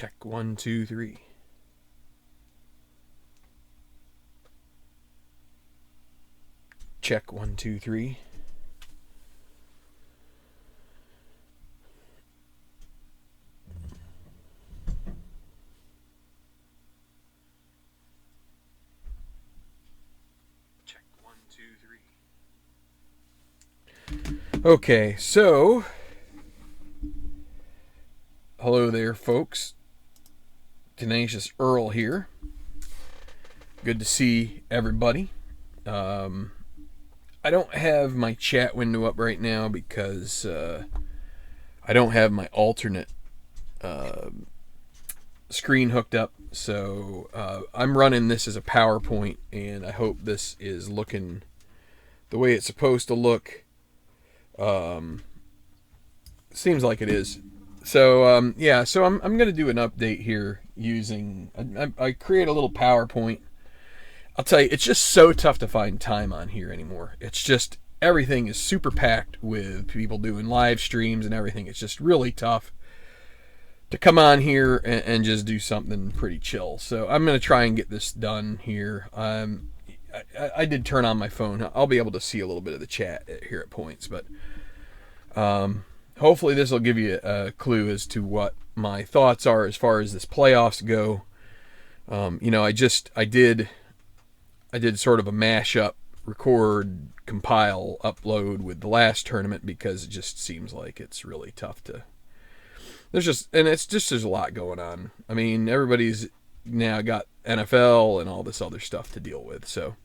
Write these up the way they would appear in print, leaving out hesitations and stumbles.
Check 1, 2, 3. Check 1, 2, 3. Check 1, 2, 3. Okay, so hello there, folks. Tenacious Earl here. Good to see everybody. I don't have my chat window up right now because I don't have my alternate screen hooked up. So I'm running this as a PowerPoint, and I hope this is looking the way it's supposed to look. Seems like it is. So yeah, so I'm going to do an update here using, I create a little PowerPoint. I'll tell you, it's just so tough to find time on here anymore. It's just, everything is super packed with people doing live streams and everything. It's just really tough to come on here and just do something pretty chill. So I'm going to try and get this done here. I did turn on my phone. I'll be able to see a little bit of the chat here at points, but hopefully this will give you a clue as to what my thoughts are as far as this playoffs go. You know, I did sort of a mashup, record, compile, upload with the last tournament because it just seems like it's really tough to. There's a lot going on. I mean, everybody's now got NFL and all this other stuff to deal with. So,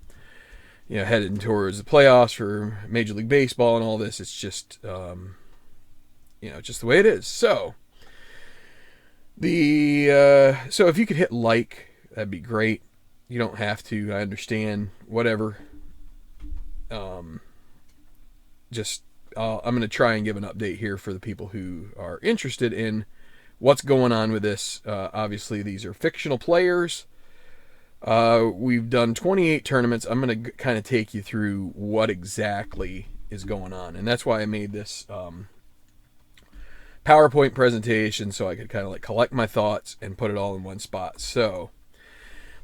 you know, heading towards the playoffs for Major League Baseball and all this, it's just, you know, just the way it is. So, so if you could hit like, that'd be great. You don't have to. I understand. Whatever. I'm going to try and give an update here for the people who are interested in what's going on with this. Obviously, these are fictional players. We've done 28 tournaments. I'm going to kind of take you through what exactly is going on. And that's why I made this PowerPoint presentation, so I could kind of like collect my thoughts and put it all in one spot. So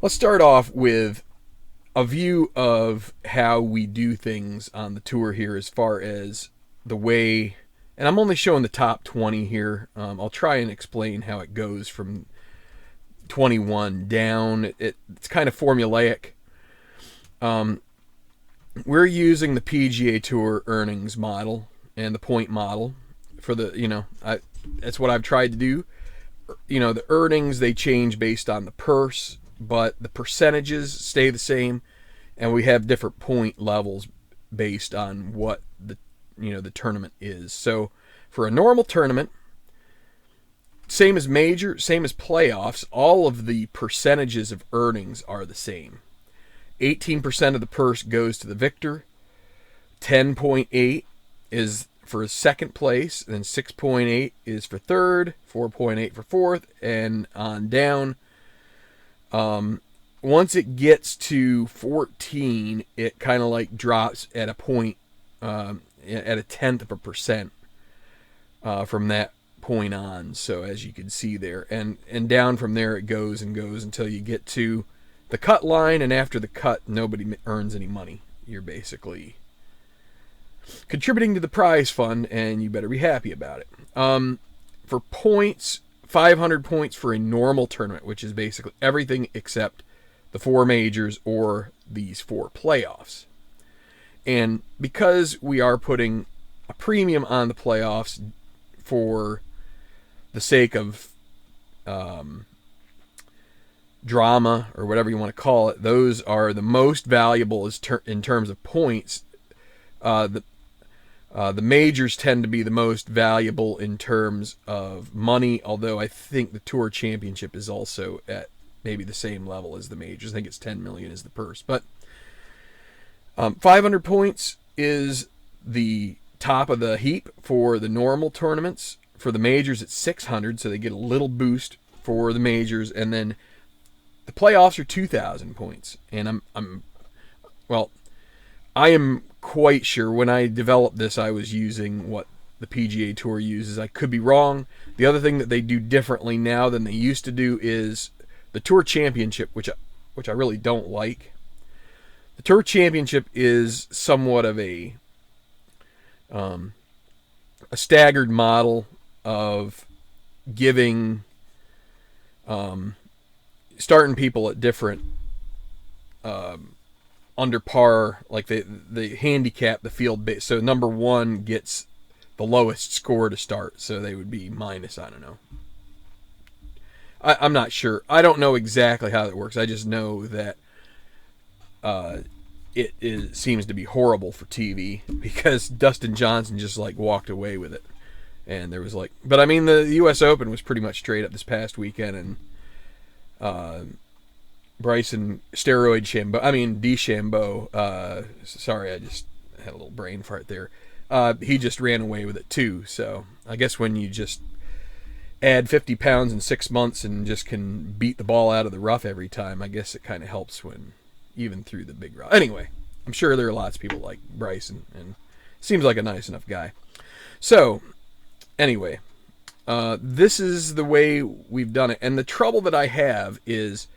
let's start off with a view of how we do things on the tour here as far as the way, and I'm only showing the top 20 here. I'll try and explain how it goes from 21 down. It's kind of formulaic. We're using the PGA Tour earnings model and the point model for the, you know, that's what I've tried to do. You know, the earnings, they change based on the purse, but the percentages stay the same, and we have different point levels based on what the tournament is. So for a normal tournament, same as major, same as playoffs, all of the percentages of earnings are the same. 18% of the purse goes to the victor, 10.8 is for second place, and then 6.8 is for third, 4.8 for fourth, and on down. Once it gets to 14, it kind of like drops at a point, at a tenth of a percent from that point on. So as you can see there, and down from there it goes and goes until you get to the cut line, and after the cut, nobody earns any money. You're basically contributing to the prize fund, and you better be happy about it. For points, 500 points for a normal tournament, which is basically everything except the 4 majors or these 4 playoffs. And because we are putting a premium on the playoffs for the sake of drama, or whatever you want to call it, those are the most valuable in terms of points. The majors tend to be the most valuable in terms of money, although I think the Tour Championship is also at maybe the same level as the majors. I think it's 10 million is the purse. But 500 points is the top of the heap for the normal tournaments. For the majors, it's 600, so they get a little boost for the majors. And then the playoffs are 2,000 points. And I am quite sure when I developed this, I was using what the PGA Tour uses. I could be wrong. The other thing that they do differently now than they used to do is the Tour Championship, which I really don't like. The Tour Championship is somewhat of a staggered model of giving starting people at different under par, like the handicap the field base. So number one gets the lowest score to start, so they would be minus, I don't know. I'm not sure. I don't know exactly how that works. I just know that it seems to be horrible for TV because Dustin Johnson just like walked away with it. And there was like, but I mean, the U.S. Open was pretty much straight up this past weekend, and Bryson DeChambeau, sorry, I just had a little brain fart there. He just ran away with it too. So I guess when you just add 50 pounds in 6 months and just can beat the ball out of the rough every time, I guess it kind of helps when even through the big rough. Anyway, I'm sure there are lots of people like Bryson, and seems like a nice enough guy. So anyway, this is the way we've done it. And the trouble that I have is,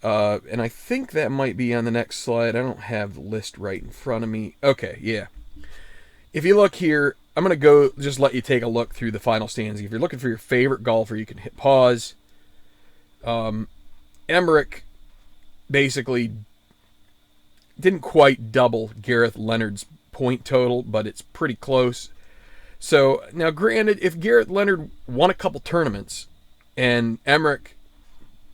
and I think that might be on the next slide. I don't have the list right in front of me. Okay, yeah. If you look here, I'm going to go just let you take a look through the final standings. If you're looking for your favorite golfer, you can hit pause. Emmerich basically didn't quite double Gareth Leonard's point total, but it's pretty close. So, now granted, if Gareth Leonard won a couple tournaments and Emmerich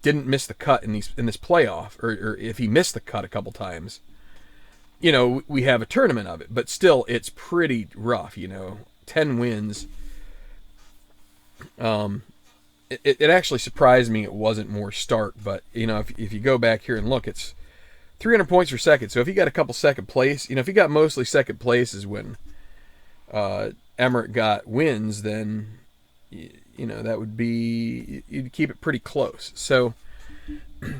didn't miss the cut in this playoff, or if he missed the cut a couple times, you know, we have a tournament of it. But still, it's pretty rough, you know. 10 wins. It actually surprised me it wasn't more stark, but, you know, if you go back here and look, it's 300 points per second. So if you got a couple second place, you know, if you got mostly second places when Emmerich got wins, then, you know, that would be, you'd keep it pretty close. So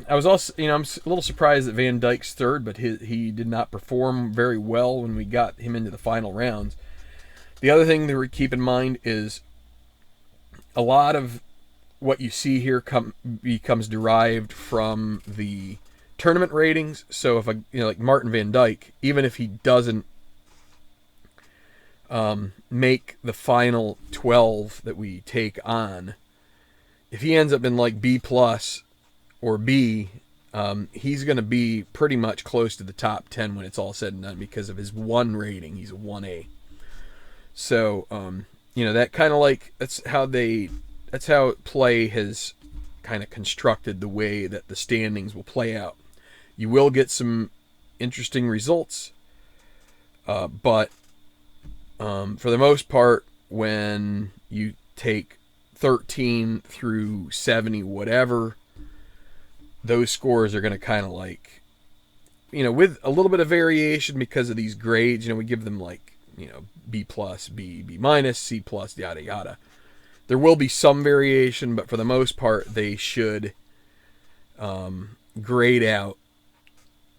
I was also, you know, I'm a little surprised that Van Dyke's third, but he did not perform very well when we got him into the final rounds. The other thing to keep in mind is a lot of what you see here becomes derived from the tournament ratings. So if like Martin Van Dyke, even if he doesn't make the final 12 that we take on, if he ends up in like B plus or B, he's going to be pretty much close to the top 10 when it's all said and done because of his one rating. He's a 1A. So, you know, that kind of like, that's how play has kind of constructed the way that the standings will play out. You will get some interesting results, but for the most part, when you take 13 through 70, whatever, those scores are going to kind of like, you know, with a little bit of variation because of these grades, you know, we give them like, you know, B plus, B minus, C plus, yada yada. There will be some variation, but for the most part, they should grade out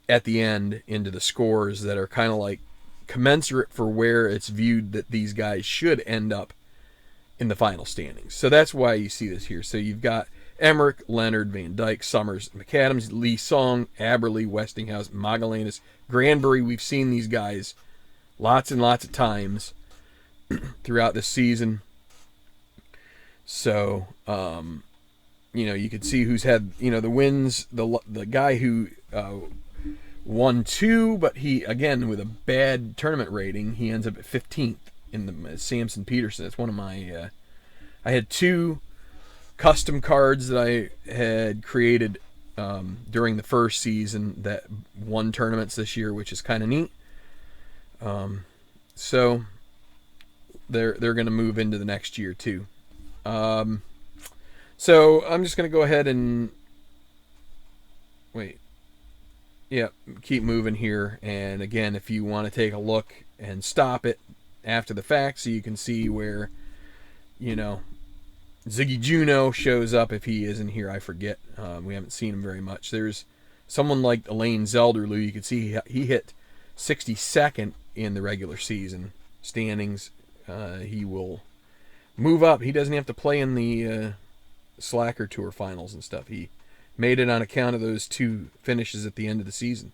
at the end into the scores that are kind of like commensurate for where it's viewed that these guys should end up in the final standings. So that's why you see this here. So you've got Emmerich, Leonard, Van Dyke, Summers, McAdams, Lee Song, Aberle, Westinghouse, Magellanes, Granbury. We've seen these guys lots and lots of times throughout this season. So, you know, you could see who's had, you know, the wins. The guy who won 2, but he, again, with a bad tournament rating, he ends up at 15th in the Samson Peterson. That's one of my, I had 2 custom cards that I had created during the first season that won tournaments this year, which is kind of neat. So they're going to move into the next year too. So I'm just going to go ahead and wait. Yeah, keep moving here. And again, if you want to take a look and stop it after the fact so you can see where, you know, Ziggy Juno shows up. If he is in here, I forget. We haven't seen him very much. There's someone like Elaine Zelderloo. You can see he hit 62nd in the regular season standings. he will move up. He doesn't have to play in the Slacker Tour finals and stuff. He made it on account of those 2 finishes at the end of the season.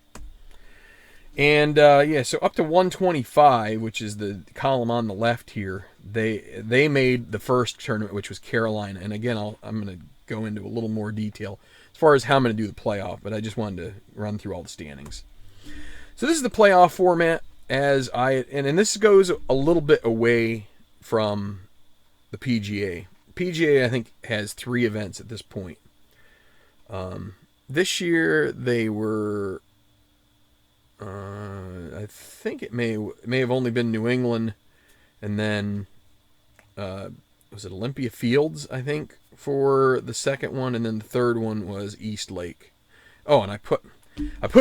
And so up to 125, which is the column on the left here, they made the first tournament, which was Carolina. And again, I'm going to go into a little more detail as far as how I'm going to do the playoff, but I just wanted to run through all the standings. So this is the playoff format, and this goes a little bit away from the PGA. PGA, I think, has 3 events at this point. This year they were, I think it may have only been New England, and then was it Olympia Fields, I think, for the second one, and then the third one was East Lake. Oh, and I put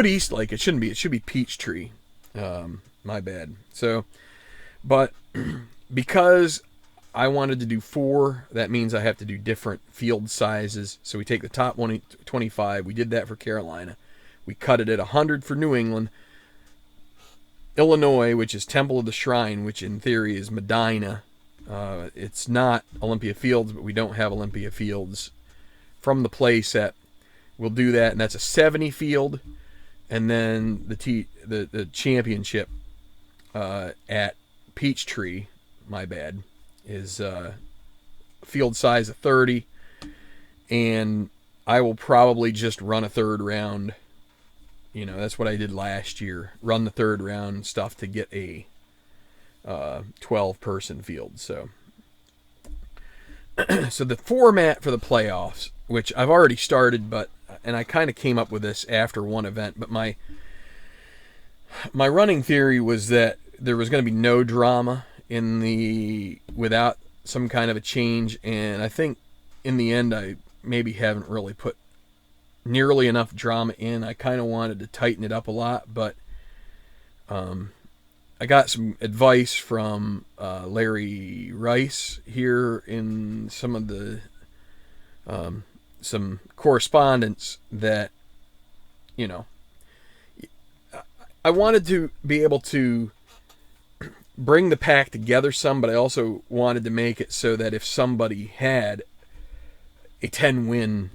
East Lake. It shouldn't be. It should be Peachtree. My bad. So, but because I wanted to do 4, that means I have to do different field sizes. So we take the top 125. We did that for Carolina. We cut it at 100 for New England. Illinois, which is Temple of the Shrine, which in theory is Medina. It's not Olympia Fields, but we don't have Olympia Fields from the play set. We'll do that, and that's a 70 field. And then the championship at Peachtree, my bad, is field size of 30. And I will probably just run a third round. You know, that's what I did last year. Run the third round stuff to get a 12-person field. So the format for the playoffs, which I've already started, and I kind of came up with this after one event, but my running theory was that there was going to be no drama without some kind of a change, and I think in the end I maybe haven't really put nearly enough drama in. I kind of wanted to tighten it up a lot, but I got some advice from Larry Rice here in some of the some correspondence that, you know, I wanted to be able to bring the pack together some, but I also wanted to make it so that if somebody had a 10-win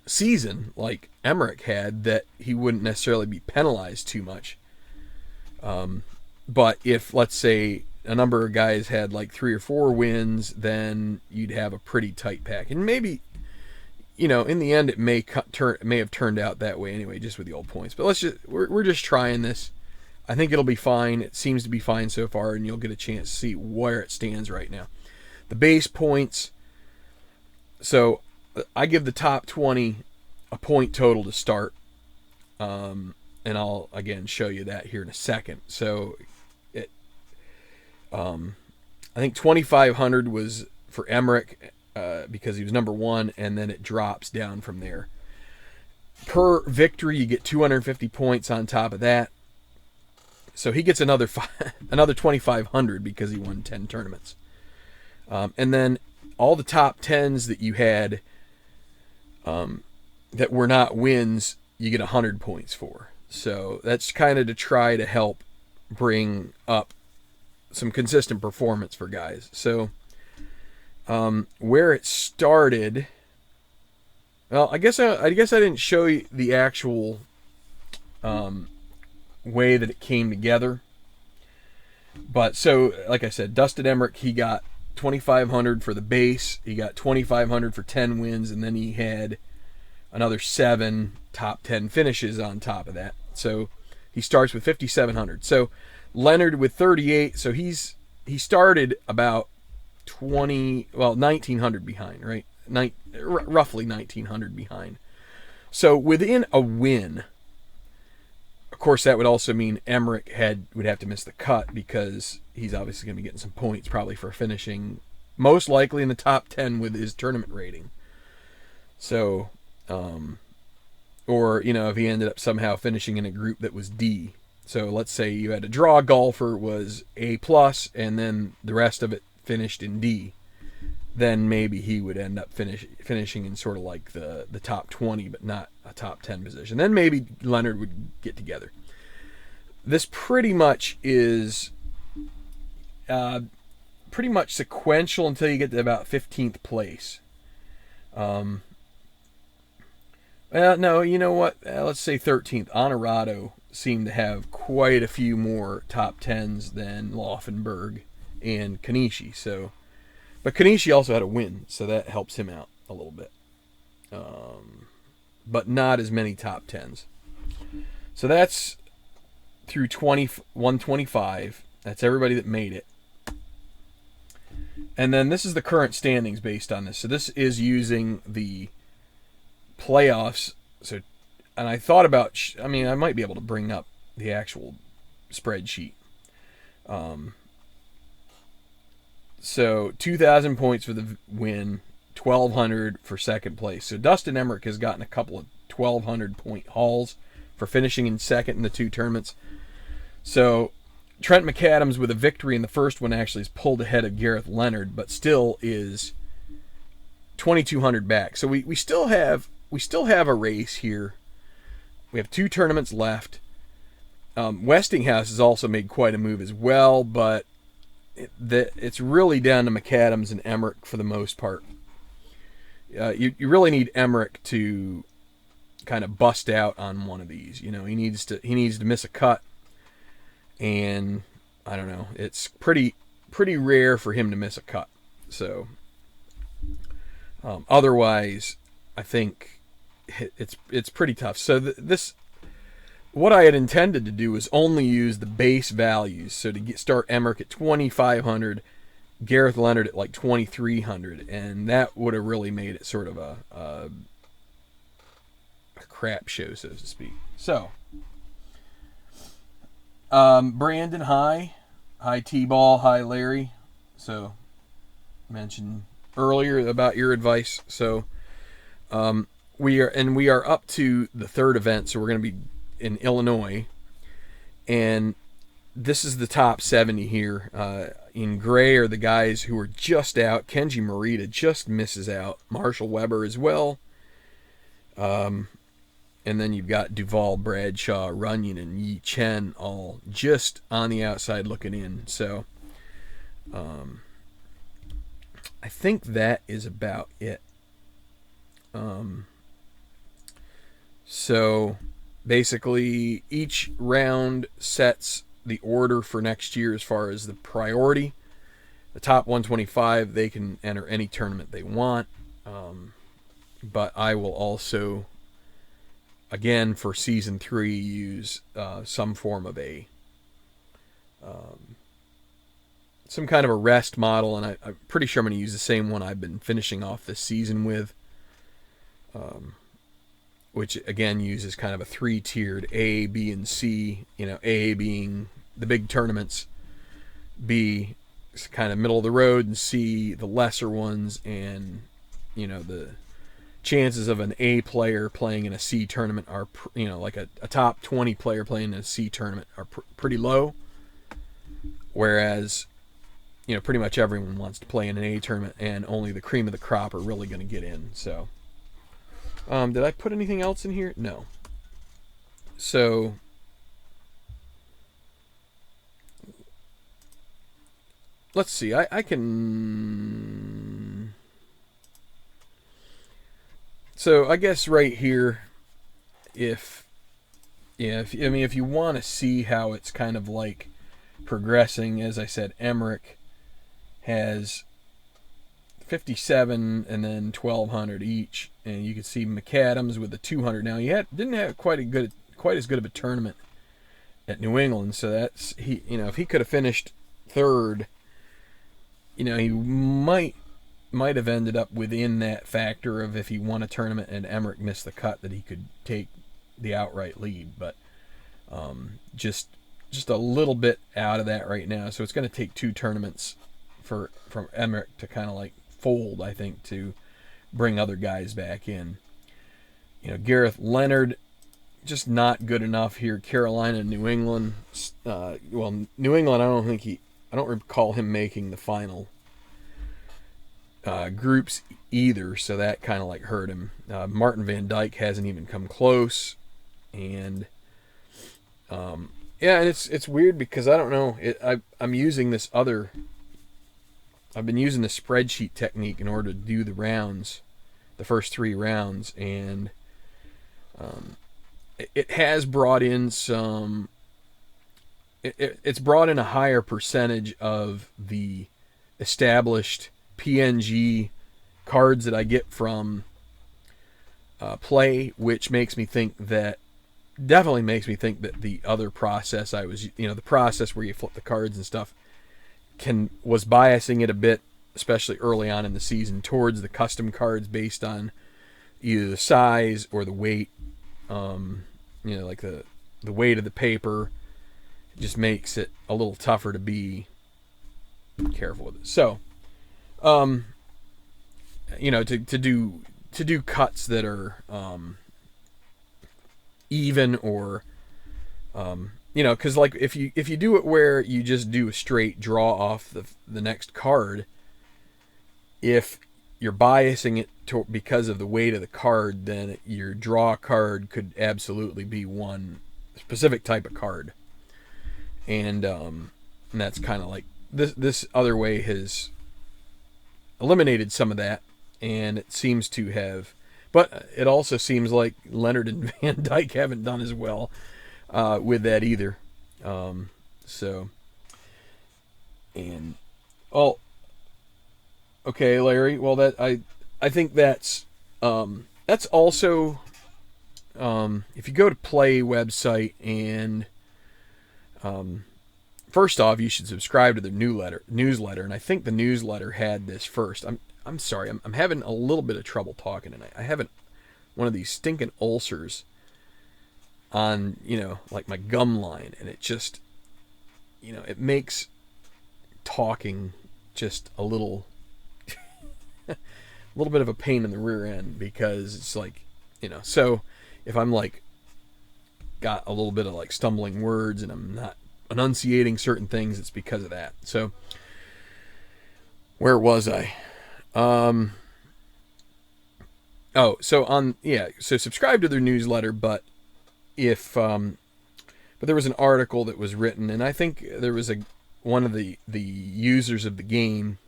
season like Emmerich had, that he wouldn't necessarily be penalized too much. But if, let's say, a number of guys had like 3 or 4 wins, then you'd have a pretty tight pack. And maybe, you know, in the end, it may have turned out that way anyway, just with the old points. But we're just trying this. I think it'll be fine. It seems to be fine so far, and you'll get a chance to see where it stands right now. The base points. So I give the top 20 a point total to start. And I'll again show you that here in a second. So I think 2,500 was for Emmerich because he was number 1, and then it drops down from there. Per victory, you get 250 points on top of that. So he gets another 2,500 because he won 10 tournaments. And then all the top 10s that you had that were not wins, you get 100 points for. So that's kind of to try to help bring up some consistent performance for guys. So where it started, well, I guess I didn't show you the actual way that it came together. But so, like I said, Dustin Emmerich, he got 2,500 for the base. He got 2,500 for 10 wins, and then he had another 7 top 10 finishes on top of that. So he starts with 5,700. So Leonard with 38. So he started about 1,900 behind, right? Roughly 1,900 behind. So within a win, of course, that would also mean Emmerich would have to miss the cut because he's obviously going to be getting some points probably for finishing most likely in the top 10 with his tournament rating. So, or, you know, if he ended up somehow finishing in a group that was D. So let's say you had a draw golfer was A+, and then the rest of it finished in D. Then maybe he would end up finishing in sort of like the top 20, but not a top 10 position. Then maybe Leonard would get together. This pretty much is pretty much sequential until you get to about 15th place. Well, no, you know what? Let's say 13th. Honorado seemed to have quite a few more top 10s than Laufenberg and Kanishi. So, but Kanishi also had a win, so that helps him out a little bit. But not as many top 10s. So that's through 125. That's everybody that made it. And then this is the current standings based on this. So this is using the playoffs. So, and I thought about, I might be able to bring up the actual spreadsheet. So 2,000 points for the win, 1,200 for second place. So Dustin Emmerich has gotten a couple of 1,200 point hauls for finishing in second in the two tournaments. So Trent McAdams with a victory in the first one actually is pulled ahead of Gareth Leonard, but still is 2,200 back. So we still have a race here. We have two tournaments left. Westinghouse has also made quite a move as well, but it's really down to McAdams and Emmerich for the most part. You really need Emmerich to kind of bust out on one of these. You know, he needs to miss a cut, and I don't know. It's pretty rare for him to miss a cut. So otherwise, I think it's pretty tough. So this. What I had intended to do was only use the base values. So to start Emmerich at 2,500, Gareth Leonard at like 2,300, and that would have really made it sort of a crap show, so to speak. So, Brandon, hi T-Ball, hi Larry. So, mentioned earlier about your advice. So, we are up to the third event, so we're going to be in Illinois, and this is the top 70 here. In gray are the guys who are just out. Kenji Morita just misses out. Marshall Weber as well. And then you've got Duval, Bradshaw, Runyon, and Yi Chen all just on the outside looking in. So I think that is about it. So basically, each round sets the order for next year as far as the priority. The top 125, they can enter any tournament they want. But I will also, again, for Season 3, use some form of some kind of a rest model. And I'm pretty sure I'm going to use the same one I've been finishing off this season with. Which again uses kind of a three-tiered A, B, and C. You know, A being the big tournaments, B is kind of middle of the road, and C the lesser ones. And you know, the chances of an A player playing in a C tournament are, you know, like a top 20 player playing in a C tournament are pretty low. Whereas, you know, pretty much everyone wants to play in an A tournament, and only the cream of the crop are really going to get in. So. Did I put anything else in here? No. So, let's see. I can. So I guess right here, if you want to see how it's kind of like progressing, as I said, Emmerich has 57 and then 1,200 each, and you can see McAdams with the 200. Now he didn't have quite as good of a tournament at New England, so that's if he could have finished third, he might have ended up within that factor of if he won a tournament and Emmerich missed the cut, that he could take the outright lead, but just a little bit out of that right now. So it's going to take two tournaments from Emmerich to kind of like fold, I think, to bring other guys back in. Gareth Leonard, just not good enough here. Carolina and New England. New England, I don't recall him making the final groups either, so that kind of like hurt him. Martin Van Dyke hasn't even come close, and Yeah, and it's weird because I don't know. I'm using this other. I've been using the spreadsheet technique in order to do the rounds, the first 3 rounds, and it has brought in some. It's brought in a higher percentage of the established PNG cards that I get from play, which makes me think that definitely makes me think that the other process I was, the process where you flip the cards and stuff, was biasing it a bit, especially early on in the season, towards the custom cards based on either the size or the weight. Like the weight of the paper just makes it a little tougher to be careful with it. So, to do cuts that are even, or because like if you do it where you just do a straight draw off the next card, if you're biasing it because of the weight of the card, then your draw card could absolutely be one specific type of card, and that's kind of like this other way has eliminated some of that, and it seems to have. But it also seems like Leonard and Van Dyke haven't done as well with that either. Okay, Larry. Well, I think that's also if you go to Play website, and first off, you should subscribe to their newsletter, and I think the newsletter had this first. I'm sorry, I'm having a little bit of trouble talking tonight. I have one of these stinking ulcers on, like my gum line, and it just, it makes talking just a little bit of a pain in the rear end, because it's like, so if I'm like got a little bit of like stumbling words and I'm not enunciating certain things, it's because of that. So where was I? So subscribe to their newsletter, but there was an article that was written, and I think there was one of the users of the game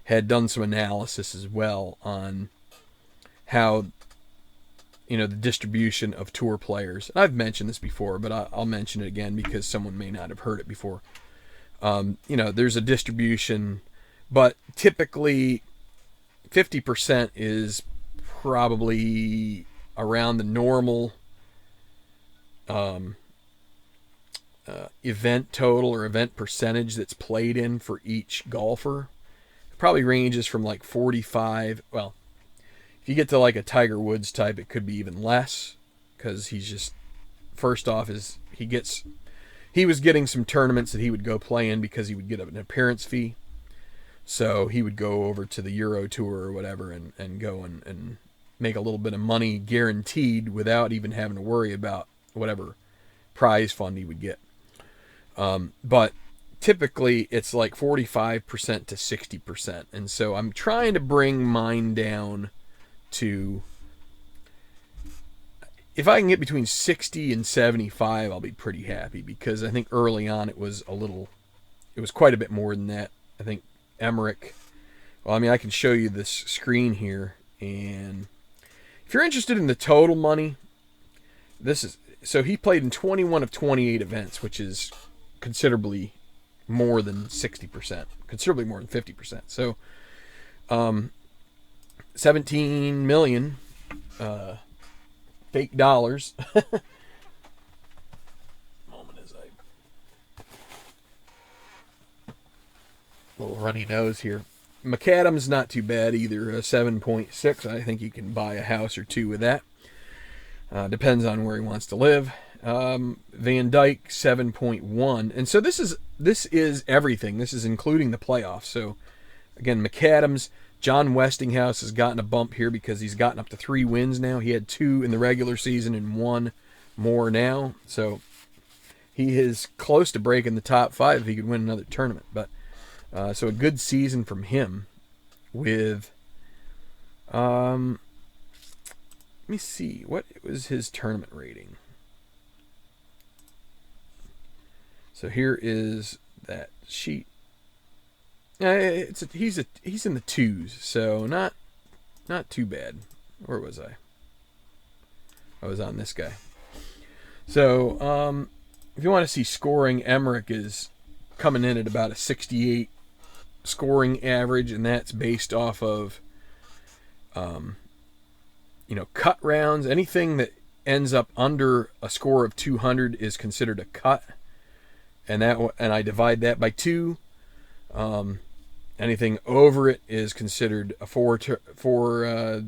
had done some analysis as well on how, the distribution of tour players. And I've mentioned this before, but I'll mention it again because someone may not have heard it before. There's a distribution, but typically 50% is probably around the normal event total or event percentage that's played in for each golfer. It probably ranges from like 45. Well, if you get to like a Tiger Woods type, it could be even less, because he's just, first off, he was getting some tournaments that he would go play in because he would get an appearance fee. So he would go over to the Euro Tour or whatever and go and make a little bit of money guaranteed without even having to worry about whatever prize fund he would get. But typically it's like 45% to 60%. And so I'm trying to bring mine down to, if I can get between 60 and 75, I'll be pretty happy, because I think early on it was quite a bit more than that. I think Emmerich, I can show you this screen here, and if you're interested in the total money, so he played in 21 of 28 events, which is considerably more than 60%, considerably more than 50%. So, 17 million fake dollars. Moment as little runny nose here. McAdams not too bad either. 7.6. I think you can buy a house or two with that. Depends on where he wants to live. Van Dyke 7.1, and so this is everything. This is including the playoffs. So again, McAdams, John Westinghouse has gotten a bump here because he's gotten up to 3 wins now. He had 2 in the regular season and 1 more now. So he is close to breaking the top 5 if he could win another tournament. But so a good season from him with let me see, what was his tournament rating? So here is that sheet. He's in the twos, so not too bad. Where was I? I was on this guy. So if you want to see scoring, Emmerich is coming in at about a 68 scoring average, and that's based off of cut rounds. Anything that ends up under a score of 200 is considered a cut, and I divide that by 2. Anything over it is considered a 4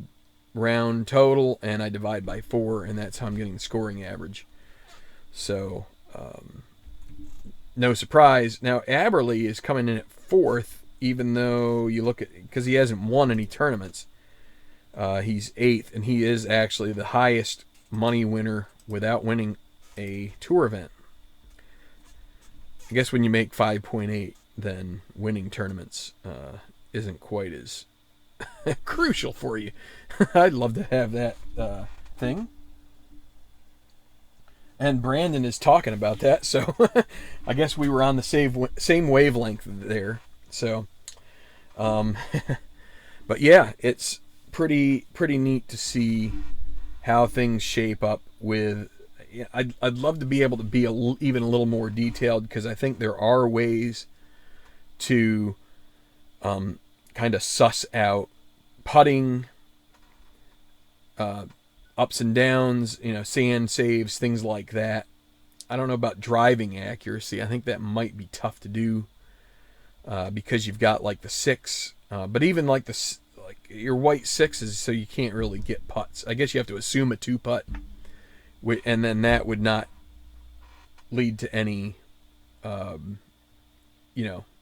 round total, and I divide by 4, and that's how I'm getting the scoring average. So no surprise. Now Aberley is coming in at 4th, even though you look at, because he hasn't won any tournaments. He's 8th, and he is actually the highest money winner without winning a tour event. I guess when you make 5.8, then winning tournaments isn't quite as crucial for you. I'd love to have that thing. And Brandon is talking about that, so I guess we were on the same wavelength there. So, but yeah, it's pretty neat to see how things shape up with. I'd love to be able to be even a little more detailed, because I think there are ways to kind of suss out putting, ups and downs, sand saves, things like that. I don't know about driving accuracy. I think that might be tough to do because you've got like the 6, but even like your white 6s, so you can't really get putts. I guess you have to assume a 2-putt, and then that would not lead to any,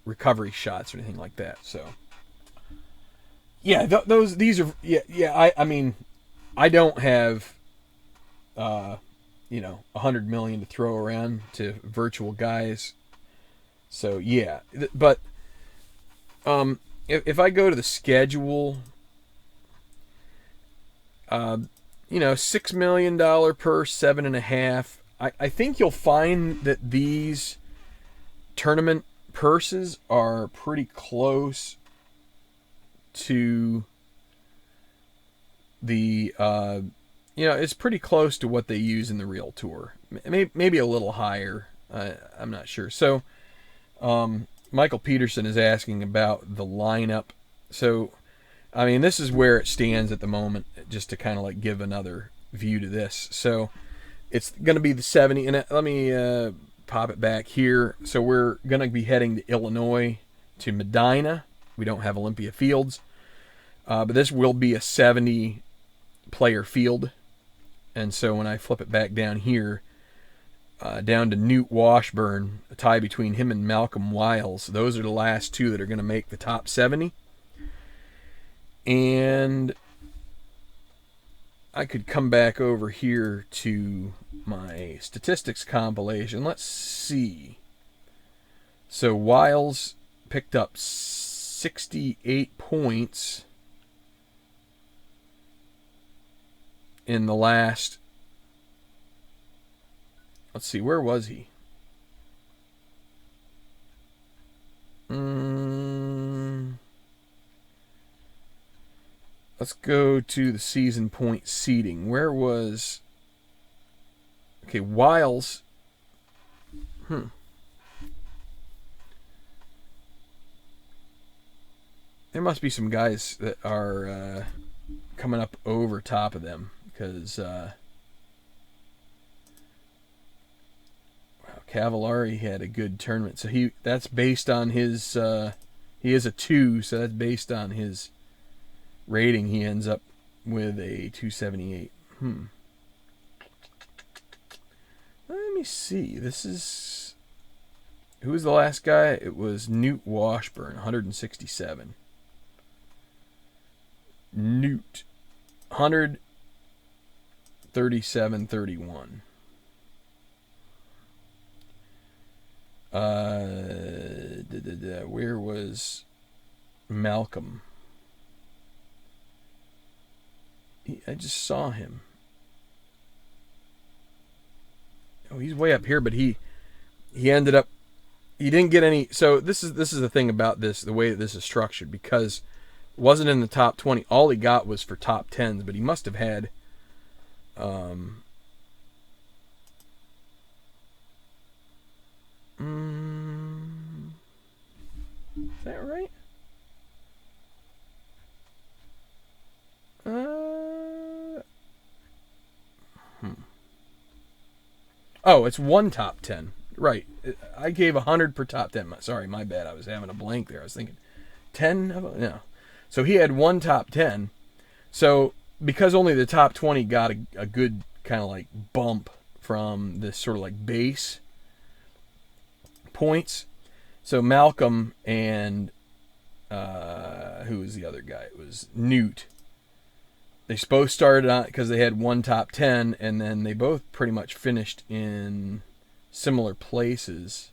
recovery shots or anything like that. So, yeah, these are, I mean, I don't have, 100 million to throw around to virtual guys. So yeah, but if I go to the schedule, $6 million per 7.5. I think you'll find that these tournament purses are pretty close to the it's pretty close to what they use in the real tour. Maybe a little higher. I'm not sure. So Michael Peterson is asking about the lineup. So I mean, this is where it stands at the moment, just to kind of like give another view to this. So it's going to be the 70, and let me pop it back here. So we're going to be heading to Illinois, to Medina. We don't have Olympia Fields, but this will be a 70-player field. And so when I flip it back down here, down to Newt Washburn, a tie between him and Malcolm Wiles. Those are the last 2 that are going to make the top 70. And I could come back over here to my statistics compilation. Let's see. So Wiles picked up 68 points in the last, let's see, where was he? Let's go to the season point seeding. Where was... Okay, Wiles... There must be some guys that are coming up over top of them, because... Cavallari had a good tournament. So that's based on his... he is a 2, so that's based on his rating. He ends up with a 278. Let me see. This is... Who was the last guy? It was Newt Washburn, 167. Newt, 137.31. Where was Malcolm? I just saw him. Oh, he's way up here, but he ended up he didn't get any. So this is the thing about this, the way that this is structured, because it wasn't in the top 20. All he got was for top 10s, but he must have had. Is that right? Oh, it's one top 10. Right. I gave 100 per top 10. Sorry, my bad. I was having a blank there. I was thinking 10? No. So he had one top 10. So because only the top 20 got a good kind of like bump from this sort of like base points. So Malcolm and who was the other guy? It was Newt. They both started on because they had one top 10, and then they both pretty much finished in similar places,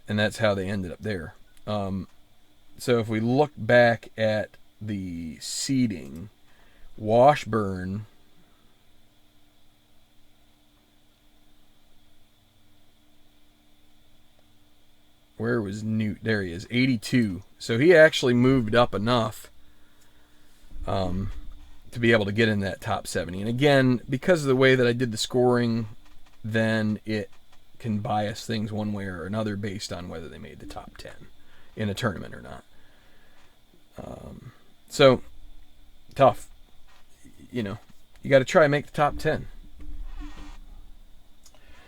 and that's how they ended up there. So if we look back at the seeding, Washburn where was Newt? There he is, 82. So he actually moved up enough to be able to get in that top 70. And again, because of the way that I did the scoring, then it can bias things one way or another based on whether they made the top 10 in a tournament or not. So tough. You know, you got to try and make the top 10.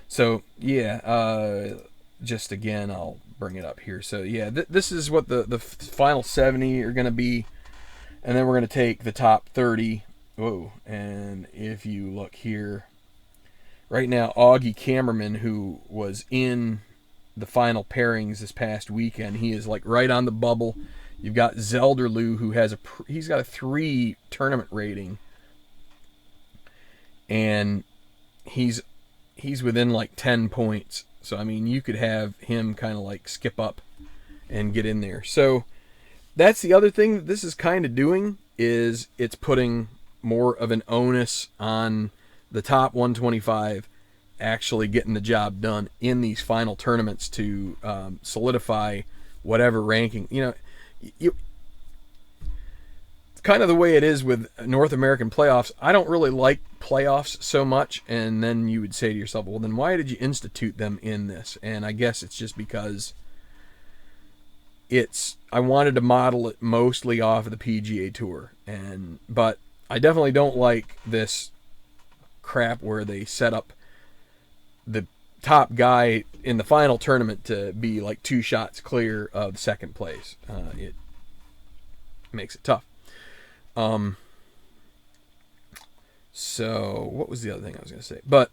So yeah, just again, I'll bring it up here. So yeah, this is what the final 70 are going to be. And then we're going to take the top 30. Whoa. And if you look here, right now, Augie Cameraman, who was in the final pairings this past weekend, he is like right on the bubble. You've got Zelderloo, who has he's got a 3 tournament rating. And he's within like 10 points. So, I mean, you could have him kind of like skip up and get in there. So, that's the other thing that this is kind of doing, is it's putting more of an onus on the top 125 actually getting the job done in these final tournaments to solidify whatever ranking. You know, it's kind of the way it is with North American playoffs. I don't really like playoffs so much, and then you would say to yourself, well, then why did you institute them in this? And I guess it's just because I wanted to model it mostly off of the PGA Tour, but I definitely don't like this crap where they set up the top guy in the final tournament to be like 2 shots clear of second place. It makes it tough. So what was the other thing I was going to say? But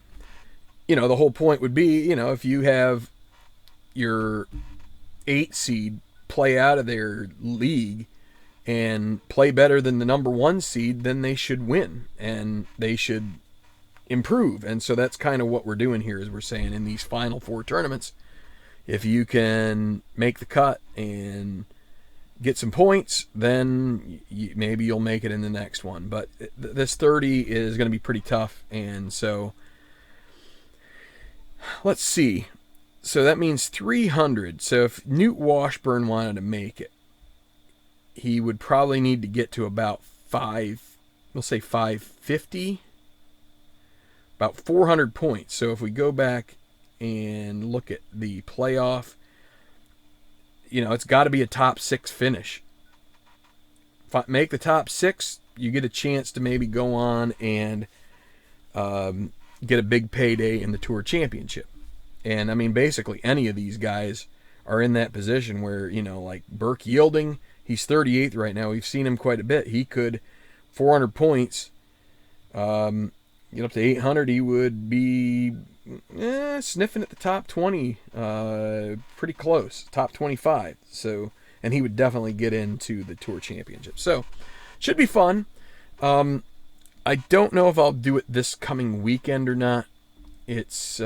you know, the whole point would be, you know, if you have your 8 seed play out of their league and play better than the number 1 seed, then they should win and they should improve. And so that's kind of what we're doing here, is we're saying in these final 4 tournaments, if you can make the cut and get some points, then maybe you'll make it in the next one. But this 30 is going to be pretty tough. And so let's see. So that means 300. So if Newt Washburn wanted to make it, he would probably need to get to about 550, about 400 points. So if we go back and look at the playoff, you know, it's got to be a top 6 finish. Make the top 6, you get a chance to maybe go on and get a big payday in the Tour Championship. And, I mean, basically any of these guys are in that position where, you know, like Burke Yielding, he's 38th right now. We've seen him quite a bit. He could, 400 points, get up to 800, he would be sniffing at the top 20, pretty close, top 25. So, and he would definitely get into the Tour Championship. So, should be fun. I don't know if I'll do it this coming weekend or not. It's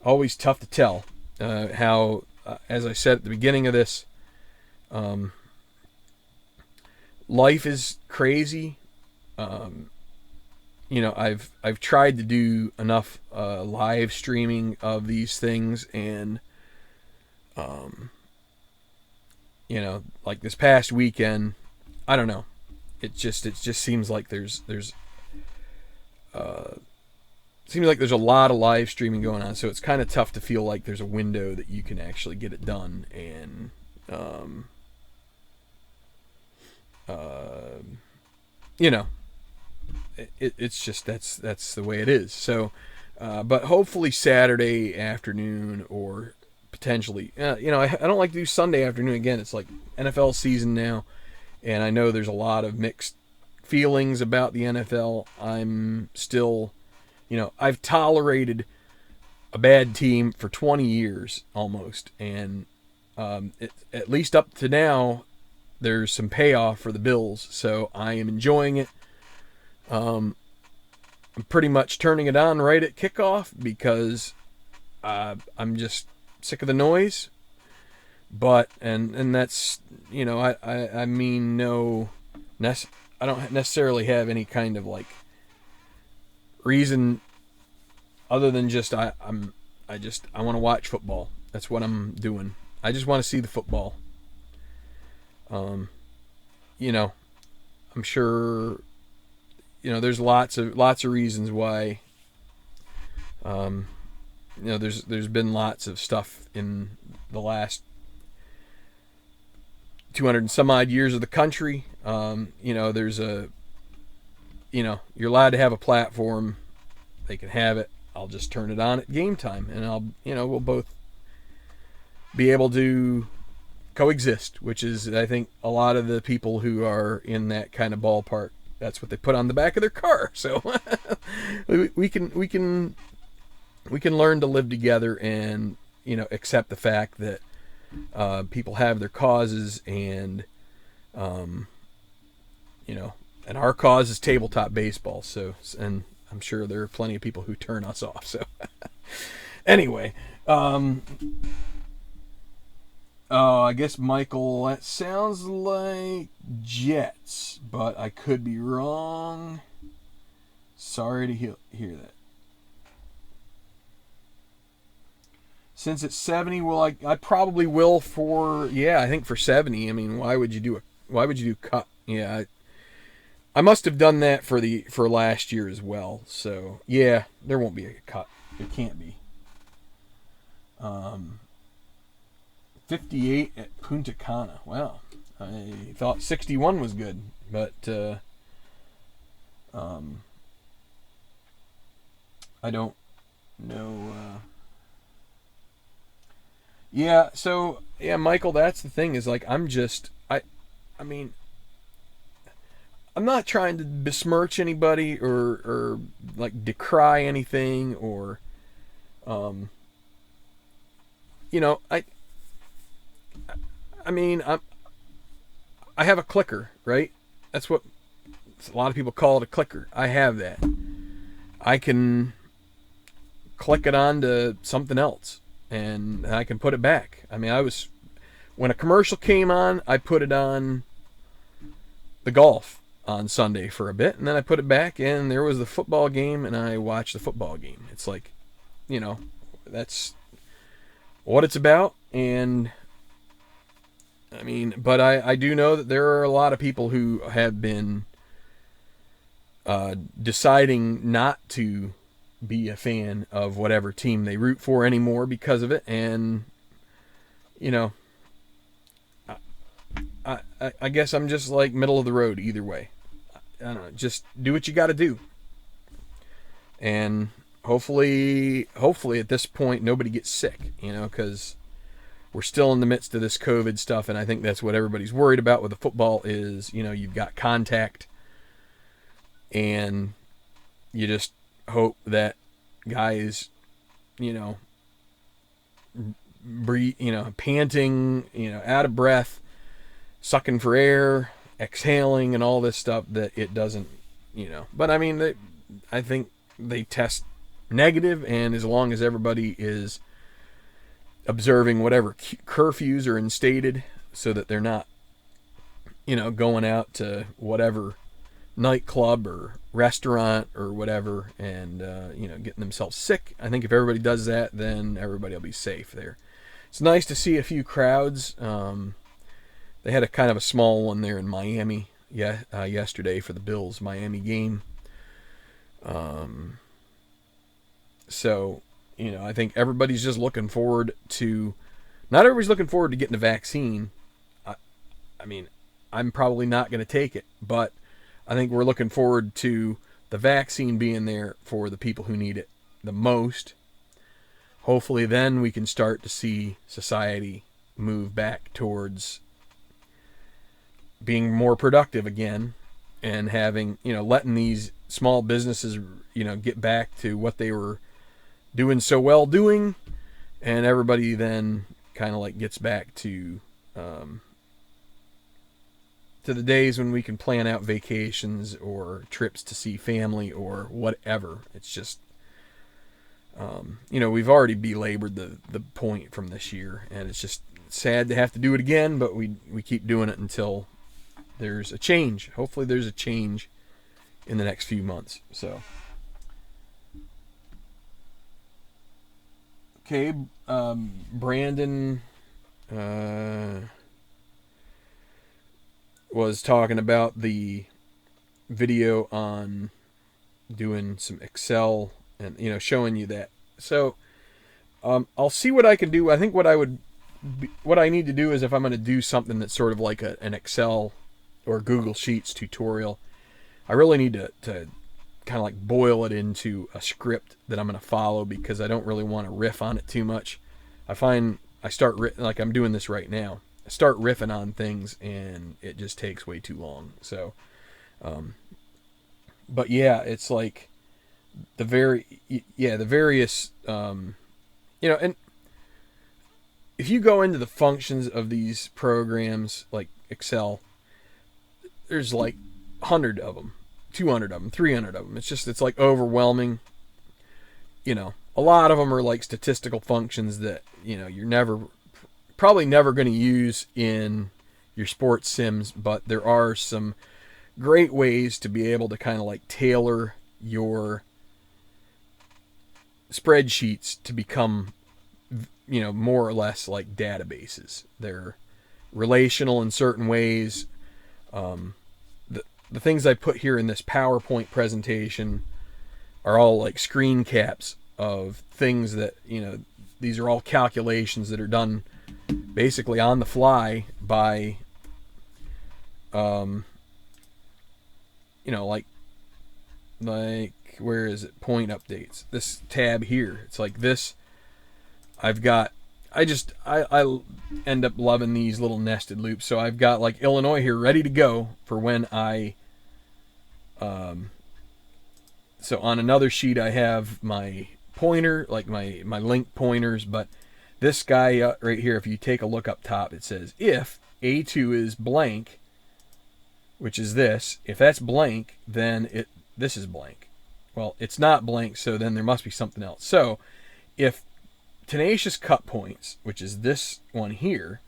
always tough to tell how, as I said at the beginning of this, life is crazy. I've tried to do enough live streaming of these things, and like this past weekend, I don't know. It just seems like there's seems like there's a lot of live streaming going on, so it's kind of tough to feel like there's a window that you can actually get it done. And it's just that's the way it is. So, but hopefully Saturday afternoon, or potentially, I don't like to do Sunday afternoon. Again, it's like NFL season now, and I know there's a lot of mixed feelings about the NFL. I'm still, I've tolerated a bad team for 20 years almost, and at least up to now, there's some payoff for the Bills, so I am enjoying it. I'm pretty much turning it on right at kickoff because I'm just sick of the noise. But and that's I mean I don't necessarily have any kind of like reason other than just I want to watch football. That's what I'm doing. I just want to see the football. I'm sure there's lots of reasons why. There's been lots of stuff in the last 200 and some odd years of the country. There's you're allowed to have a platform. They can have it. I'll just turn it on at game time, and we'll both be able to coexist, which is, I think, a lot of the people who are in that kind of ballpark, that's what they put on the back of their car. So we can learn to live together and accept the fact that people have their causes, and and our cause is tabletop baseball. So, and I'm sure there are plenty of people who turn us off. So anyway, I guess Michael, that sounds like Jets, but I could be wrong. Sorry to hear that. Since it's 70, well, I probably will I think for 70. I mean, why would you do cut? Yeah, I must have done that for last year as well. So yeah, there won't be a cut. It can't be. 58 at Punta Cana. Wow, I thought 61 was good, but I don't know. Yeah, so yeah, Michael, that's the thing, is like I mean, I'm not trying to besmirch anybody or like decry anything, or I have a clicker, right? That's what a lot of people call it, a clicker. I have that. I can click it onto something else, and I can put it back. I mean, when a commercial came on, I put it on the golf on Sunday for a bit, and then I put it back, and there was the football game, and I watched the football game. It's like, that's what it's about. And I mean, but I do know that there are a lot of people who have been deciding not to be a fan of whatever team they root for anymore because of it. And I guess I'm just like middle of the road either way. I don't know, just do what you got to do, and hopefully at this point nobody gets sick, because we're still in the midst of this COVID stuff, and I think that's what everybody's worried about with the football is, you've got contact, and you just hope that guys, breathe, panting, out of breath, sucking for air, exhaling, and all this stuff, that it doesn't, But I mean, I think they test negative, and as long as everybody is observing whatever curfews are instated, so that they're not, going out to whatever nightclub or restaurant or whatever, and getting themselves sick. I think if everybody does that, then everybody will be safe there. It's nice to see a few crowds. They had a kind of a small one there in Miami yesterday for the Bills Miami game. So, I think everybody's just looking forward to, not everybody's looking forward to getting a vaccine. I mean, I'm probably not going to take it, but I think we're looking forward to the vaccine being there for the people who need it the most. Hopefully then we can start to see society move back towards being more productive again, and having, letting these small businesses, get back to what they were doing so well doing, and everybody then kind of like gets back to the days when we can plan out vacations or trips to see family or whatever. It's just, we've already belabored the point from this year, and it's just sad to have to do it again, but we keep doing it until there's a change. Hopefully there's a change in the next few months. So, okay, Brandon was talking about the video on doing some Excel and, showing you that. So, I'll see what I can do. I think what I need to do is, if I'm going to do something that's sort of like an Excel or Google Sheets tutorial, I really need to kind of like boil it into a script that I'm going to follow, because I don't really want to riff on it too much. I find I start, like I'm doing this right now, I start riffing on things and it just takes way too long. So, but yeah, it's like the various, and if you go into the functions of these programs like Excel, there's like 100 of them, 200 of them, 300 of them. It's like overwhelming. A lot of them are like statistical functions that, you're probably never going to use in your sports sims, but there are some great ways to be able to kind of like tailor your spreadsheets to become, more or less like databases. They're relational in certain ways. The things I put here in this PowerPoint presentation are all like screen caps of things that, these are all calculations that are done basically on the fly by, like where is it? Point updates. This tab here. It's like this. I end up loving these little nested loops. So I've got like Illinois here ready to go for when so on another sheet I have my pointer, like my link pointers, but this guy right here, if you take a look up top, it says if A2 is blank, which is this, if that's blank, then this is blank. Well, it's not blank, so then there must be something else. So if Tenacious cut points, which is this one here,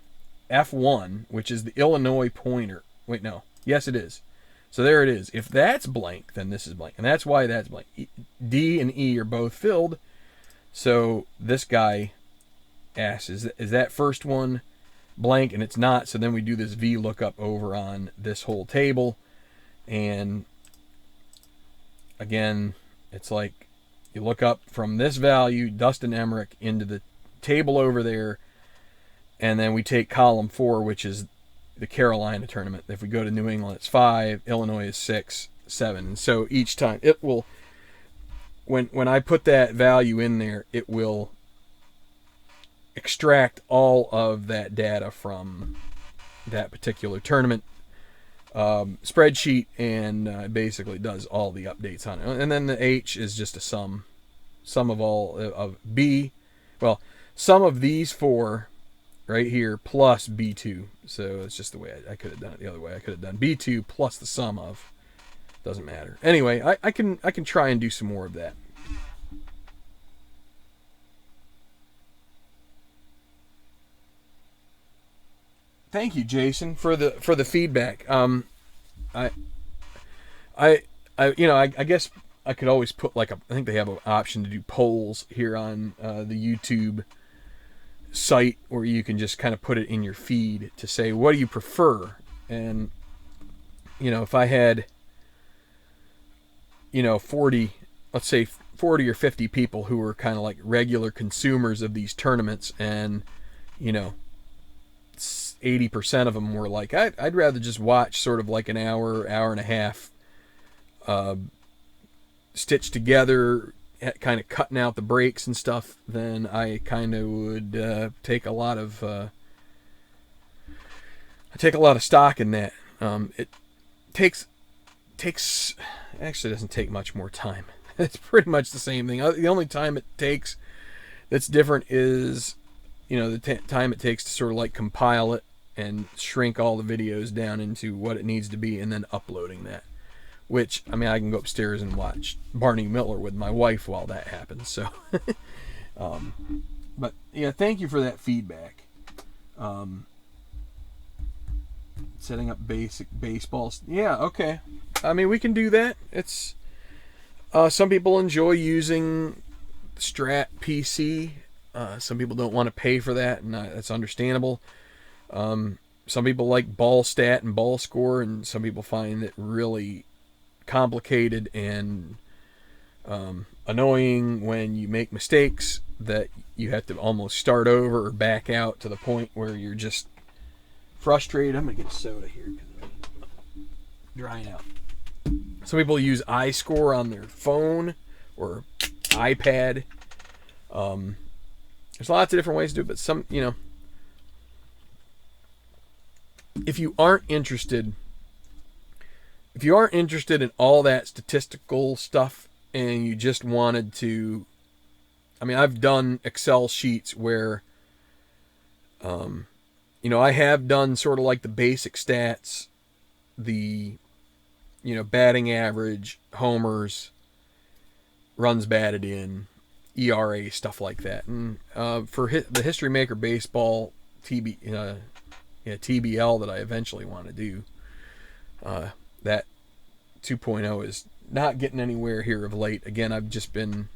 F1, which is the Illinois pointer. Wait, no. Yes, it is. So there it is. If that's blank, then this is blank. And that's why that's blank. D and E are both filled. So this guy asks, is that first one blank? And it's not. So then we do this V lookup over on this whole table. And again, it's like, you look up from this value, Dustin Emmerich, into the table over there, and then we take column 4, which is the Carolina tournament. If we go to New England, it's 5, Illinois is 6, 7. And so each time it will, when I put that value in there, it will extract all of that data from that particular tournament spreadsheet, and basically does all the updates on it. And then the H is just a sum of all of B, well, sum of these 4 right here plus B2. So it's just the way I could have done it the other way. I could have done B2 plus the sum of, doesn't matter. Anyway, I can try and do some more of that. Thank you, Jason, for the feedback. I guess I could always put like I think they have an option to do polls here on the YouTube site where you can just kind of put it in your feed to say, what do you prefer? And, if I had, 40, let's say 40 or 50 people who were kind of like regular consumers of these tournaments, and, 80% of them were like, I'd rather just watch sort of like an hour and a half stitched together, kind of cutting out the breaks and stuff, then I kind of would take a lot of stock in that. It takes actually doesn't take much more time. It's pretty much the same thing. The only time it takes that's different is the time it takes to sort of like compile it and shrink all the videos down into what it needs to be, and then uploading that. Which, I can go upstairs and watch Barney Miller with my wife while that happens. So, but yeah, thank you for that feedback. Setting up basic baseball. Yeah, okay. We can do that. It's some people enjoy using Strat PC. Some people don't want to pay for that, and that's understandable. Some people like ball stat and ball score, and some people find it really complicated and annoying when you make mistakes that you have to almost start over or back out to the point where you're just frustrated. I'm gonna get a soda here because I'm drying out. Some people use iScore on their phone or iPad. There's lots of different ways to do it, but some, if you aren't interested in all that statistical stuff and you just wanted to, I've done Excel sheets where, I have done sort of like the basic stats, the, batting average, homers, runs batted in, ERA, stuff like that. And for the History Maker Baseball TBL that I eventually want to do, that 2.0 is not getting anywhere here of late. Again, I've just been,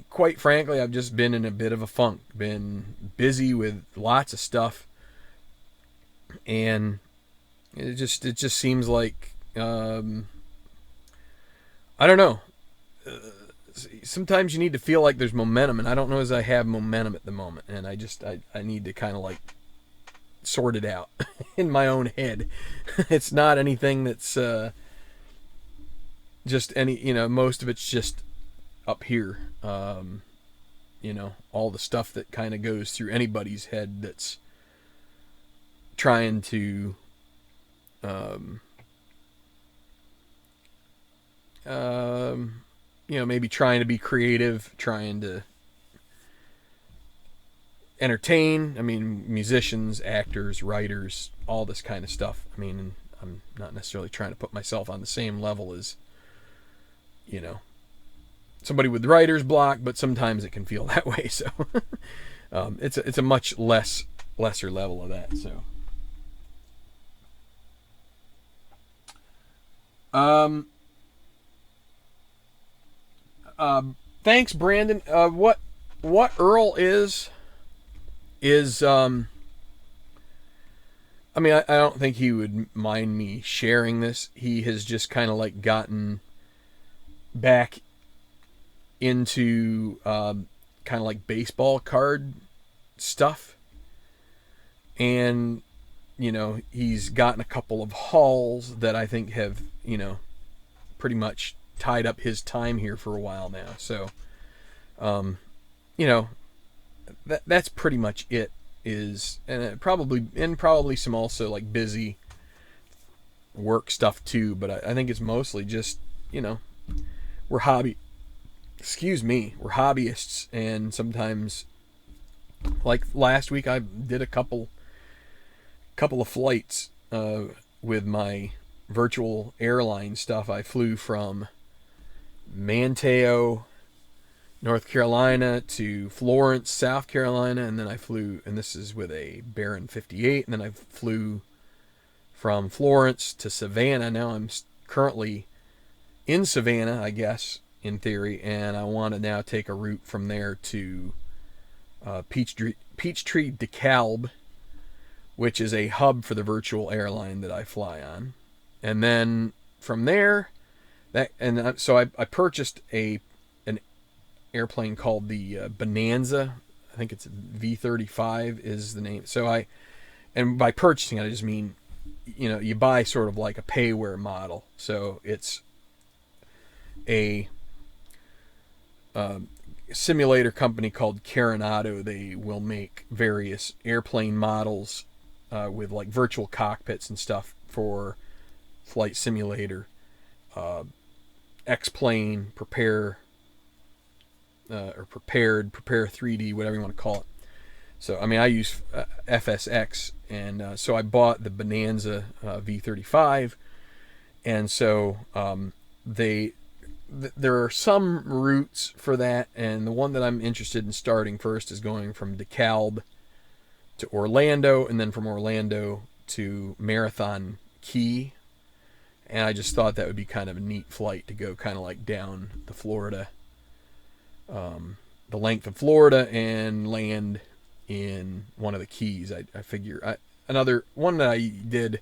quite frankly, I've just been in a bit of a funk. Been busy with lots of stuff, and it just seems like, I don't know. Sometimes you need to feel like there's momentum, and I don't know as I have momentum at the moment, and I need to kind of like sort it out in my own head. It's not anything that's just any, most of it's just up here. All the stuff that kind of goes through anybody's head that's trying to maybe trying to be creative, trying to entertain. Musicians, actors, writers, all this kind of stuff. I'm not necessarily trying to put myself on the same level as, somebody with writer's block, but sometimes it can feel that way. So it's a much lesser level of that. So thanks, Brandon. What Earl is I don't think he would mind me sharing this. He has just kind of like gotten back into kind of like baseball card stuff, and he's gotten a couple of hauls that I think have pretty much tied up his time here for a while now. So that's pretty much it. And probably some also like busy work stuff too, but I think it's mostly just we're hobbyists, and sometimes, like last week, I did a couple of flights with my virtual airline stuff. I flew from Manteo, North Carolina, to Florence, South Carolina, and then I flew, and this is with a Baron 58, and then I flew from Florence to Savannah. Now I'm currently in Savannah, I guess, in theory, and I want to now take a route from there to Peachtree, DeKalb, which is a hub for the virtual airline that I fly on. And then from there, so I purchased an airplane called the Bonanza. I think it's V35 is the name. And by purchasing it, I just mean, you buy sort of like a payware model. So it's a simulator company called Coronado. They will make various airplane models with like virtual cockpits and stuff for Flight Simulator, X-Plane, Prepare 3D, whatever you want to call it. So, I mean, I use FSX, and so I bought the Bonanza V35, and so there are some routes for that, and the one that I'm interested in starting first is going from DeKalb to Orlando, and then from Orlando to Marathon Key. And I just thought that would be kind of a neat flight to go kind of like down the Florida, the length of Florida, and land in one of the Keys. I figure another one that I did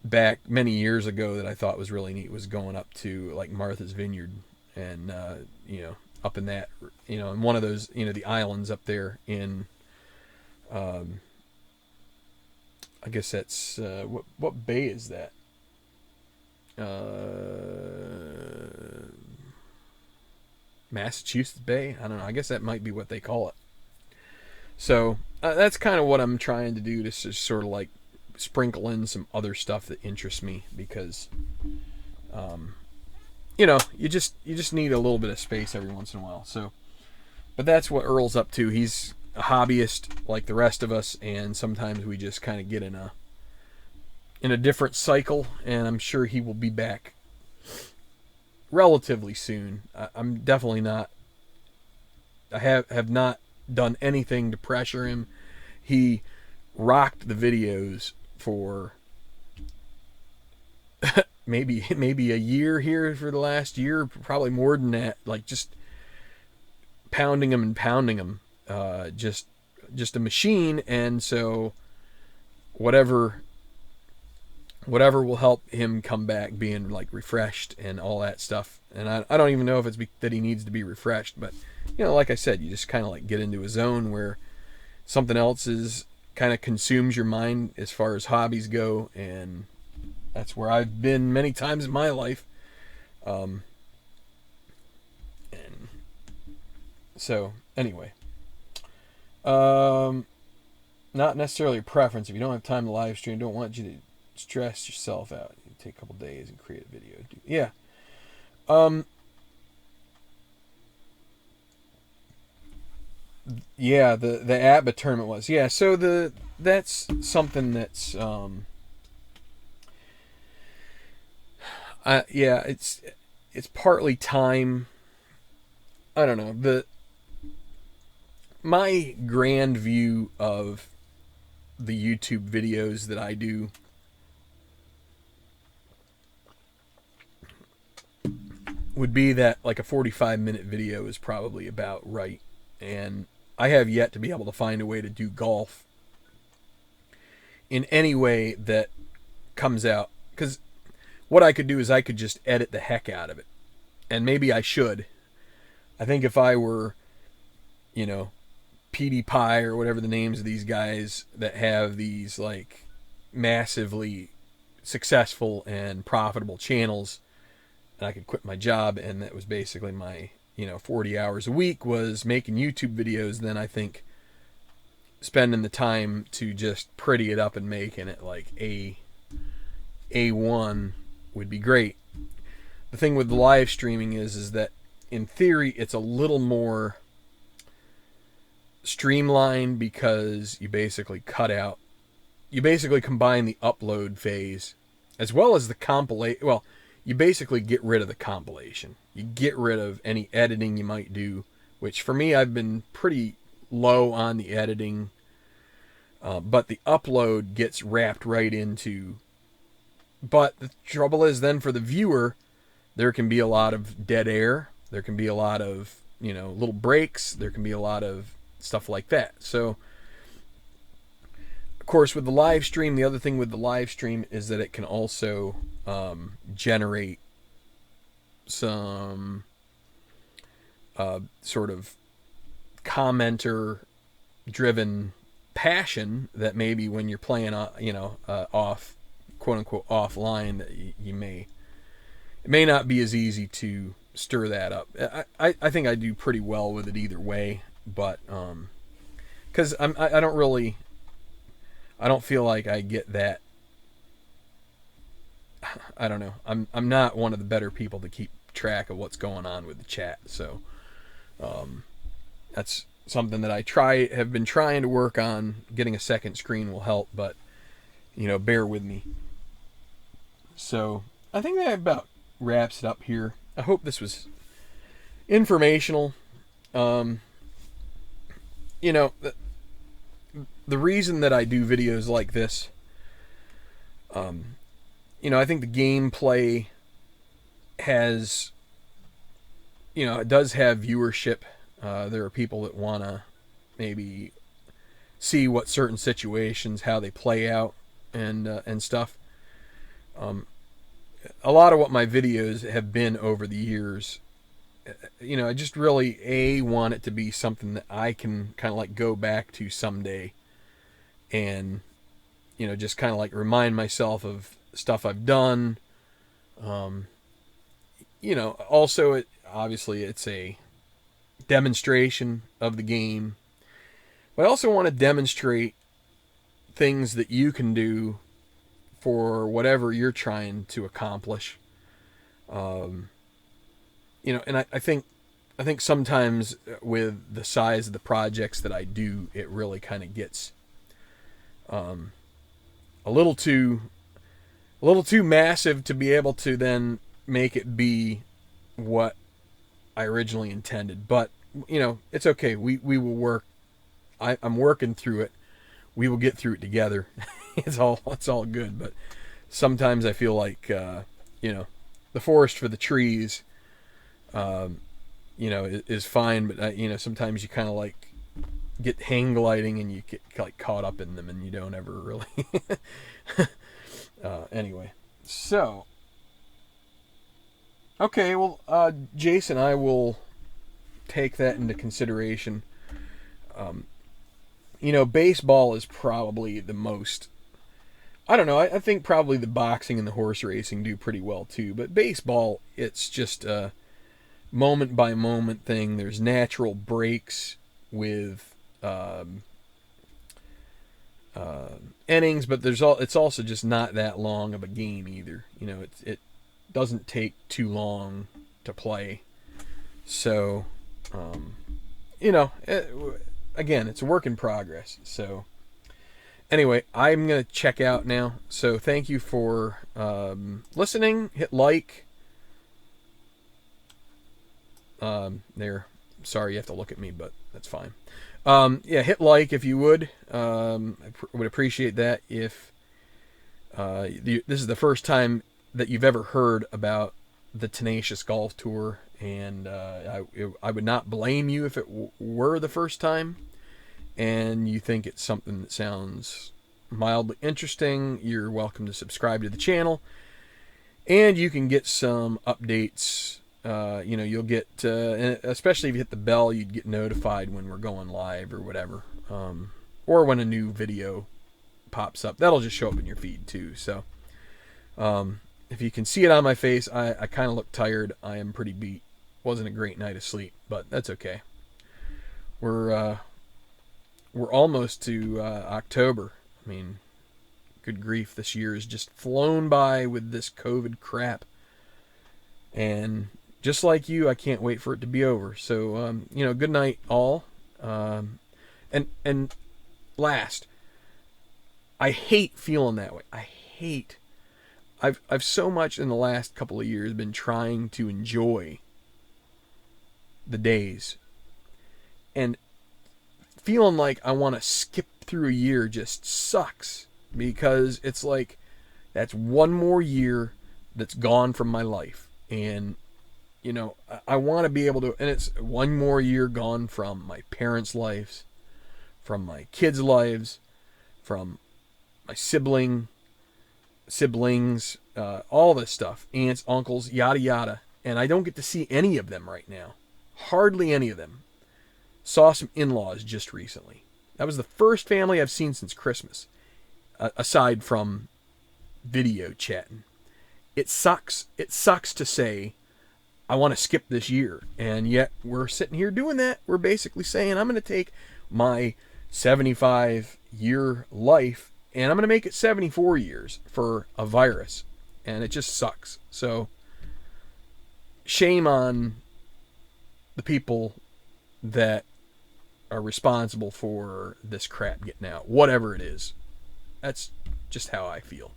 back many years ago that I thought was really neat was going up to like Martha's Vineyard, and up in that, in one of those, the islands up there in I guess that's what bay is that? Massachusetts Bay? I don't know. I guess that might be what they call it. So that's kind of what I'm trying to do, to sort of like sprinkle in some other stuff that interests me, because you just need a little bit of space every once in a while. So, but that's what Earl's up to. He's a hobbyist like the rest of us, and sometimes we just kind of get in a different cycle, and I'm sure he will be back relatively soon. I'm definitely not. I have not done anything to pressure him. He rocked the videos for maybe a year here, for the last year, probably more than that. Like just pounding them, just a machine. And so whatever will help him come back being like refreshed and all that stuff. And I don't even know if it's that he needs to be refreshed, but like I said, you just kind of like get into a zone where something else is kind of consumes your mind as far as hobbies go, and that's where I've been many times in my life. And so anyway, not necessarily a preference. If you don't have time to live stream, don't want you to stress yourself out. You take a couple days and create a video. Yeah. Yeah, the ABBA tournament was. Yeah, so that's something that's yeah, it's partly time. I don't know. My grand view of the YouTube videos that I do would be that like a 45-minute video is probably about right. And I have yet to be able to find a way to do golf in any way that comes out. Because what I could do is I could just edit the heck out of it. And maybe I should. I think if I were, PewDiePie or whatever the names of these guys that have these like massively successful and profitable channels, and I could quit my job, and that was basically my 40 hours a week was making YouTube videos, then I think spending the time to just pretty it up and making it like A1 would be great. The thing with live streaming is that in theory it's a little more streamlined, because you basically combine the upload phase as well as the compilation. Well, you basically get rid of the compilation. You get rid of any editing you might do, which for me, I've been pretty low on the editing. But the upload gets wrapped right into But the trouble is then for the viewer, there can be a lot of dead air. There can be a lot of, little breaks. There can be a lot of stuff like that. So, of course, with the live stream, the other thing with the live stream is that it can also generate some sort of commenter-driven passion that maybe when you're playing, off, quote unquote, offline, that it may not be as easy to stir that up. I think I do pretty well with it either way, but because I don't feel like I get that. I don't know. I'm not one of the better people to keep track of what's going on with the chat, so that's something that I have been trying to work on. Getting a second screen will help, but bear with me. So I think that about wraps it up here. I hope this was informational. The reason that I do videos like this, I think the gameplay has, it does have viewership. There are people that want to maybe see what certain situations, how they play out, and stuff. A lot of what my videos have been over the years, I just really want it to be something that I can kind of like go back to someday, and just kind of like remind myself of stuff I've done. Also obviously it's a demonstration of the game, but I also want to demonstrate things that you can do for whatever you're trying to accomplish. And I think sometimes with the size of the projects that I do, it really kind of gets a little too massive to be able to then make it be what I originally intended. But it's okay. We will work. I'm working through it. We will get through it together. It's all good. But sometimes I feel like the forest for the trees is fine, but sometimes you kind of like get hang gliding and you get like caught up in them and you don't ever really anyway. So okay, well, Jason, I will take that into consideration. Baseball is probably the most, I don't know, I think probably the boxing and the horse racing do pretty well too, but baseball, it's just a moment by moment thing. There's natural breaks with innings, but it's also just not that long of a game either. It doesn't take too long to play. So, again, it's a work in progress. So, anyway, I'm going to check out now. So, thank you for listening. Hit like. There. Sorry you have to look at me, but that's fine. Hit like if you would. I would appreciate that if this is the first time that you've ever heard about the Tenacious Golf Tour, and I would not blame you if it were the first time and you think it's something that sounds mildly interesting. You're welcome to subscribe to the channel, and you can get some updates. You'll get, especially if you hit the bell, you'd get notified when we're going live or whatever, or when a new video pops up. That'll just show up in your feed too. So if you can see it on my face, I kind of look tired. I am pretty beat. Wasn't a great night of sleep, but that's okay. We're almost to October. I mean, good grief, this year has just flown by with this COVID crap. And just like you, I can't wait for it to be over. So, good night, all. And last, I hate feeling that way. I've so much in the last couple of years been trying to enjoy the days, and feeling like I want to skip through a year just sucks, because it's like That's one more year that's gone from my life. And, you know, I want to be able to, and it's one more year gone from my parents' lives, from my kids' lives, from my siblings, all this stuff, aunts, uncles, yada yada. And I don't get to see any of them right now. Hardly any of them. Saw some in-laws just recently. That was the first family I've seen since Christmas, aside from video chatting. It sucks. It sucks to say, I want to skip this year. And yet we're sitting here doing that. We're basically saying, I'm going to take my 75-year life and I'm going to make it 74 years for a virus. And it just sucks. So, shame on the people that are responsible for this crap getting out. Whatever it is. That's just how I feel.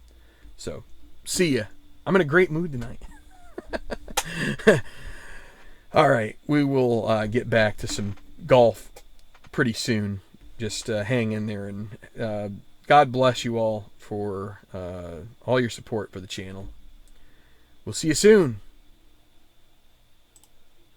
So, see ya. I'm in a great mood tonight. All right, we will get back to some golf pretty soon. Just hang in there, and God bless you all for all your support for the channel. We'll see you soon.